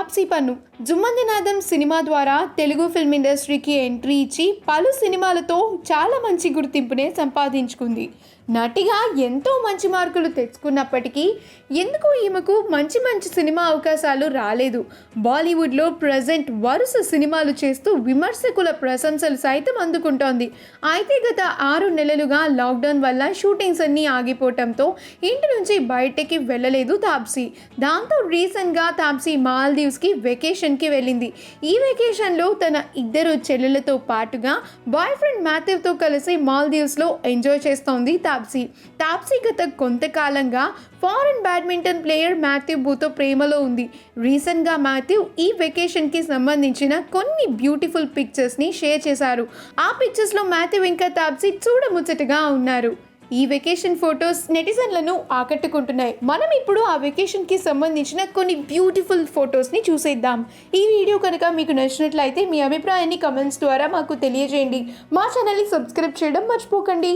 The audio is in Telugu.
తాప్సీ పన్ను జుమ్మందినాథం సినిమా ద్వారా తెలుగు ఫిల్మ్ ఇండస్ట్రీకి ఎంట్రీ ఇచ్చి పలు సినిమాలతో చాలా మంచి గుర్తింపునే సంపాదించుకుంది. నటిగా ఎంతో మంచి మార్కులు తెచ్చుకున్నప్పటికీ ఎందుకు ఈమెకు మంచి మంచి సినిమా అవకాశాలు రాలేదు. బాలీవుడ్లో ప్రజెంట్ వరుస సినిమాలు చేస్తూ విమర్శకుల ప్రశంసలు సైతం అందుకుంటోంది. అయితే గత 6 నెలలుగా లాక్డౌన్ వల్ల షూటింగ్స్ అన్నీ ఆగిపోవటంతో ఇంటి నుంచి బయటకి వెళ్ళలేదు తాప్సీ. దాంతో రీసెంట్గా తాప్సీ మాల్దీవ్స్కి వెకేషన్కి వెళ్ళింది. ఈ వెకేషన్లో తన 2 చెల్లెలతో పాటుగా బాయ్ ఫ్రెండ్ మాథ్యూతో కలిసి మాల్దీవ్స్లో ఎంజాయ్ చేస్తోంది తాప్సీ గత కొంతకాలంగా ఫారెన్ బ్యాడ్మింటన్ ప్లేయర్ మాథ్యూ బూతో ప్రేమలో ఉంది. రీసెంట్గా మాథ్యూ ఈ వెకేషన్కి సంబంధించిన కొన్ని బ్యూటిఫుల్ పిక్చర్స్ని షేర్ చేశారు. ఆ పిక్చర్స్లో మాథ్యూ ఇంకా తాప్సీ చూడముచ్చటగా ఉన్నారు. ఈ వెకేషన్ ఫొటోస్ నెటిజన్లను ఆకట్టుకుంటున్నాయి. మనం ఇప్పుడు ఆ వెకేషన్కి సంబంధించిన కొన్ని బ్యూటిఫుల్ ఫొటోస్ని చూసేద్దాం. ఈ వీడియో కనుక మీకు నచ్చినట్లయితే మీ అభిప్రాయాన్ని కమెంట్స్ ద్వారా మాకు తెలియజేయండి. మా ఛానల్ని సబ్స్క్రైబ్ చేయడం మర్చిపోకండి.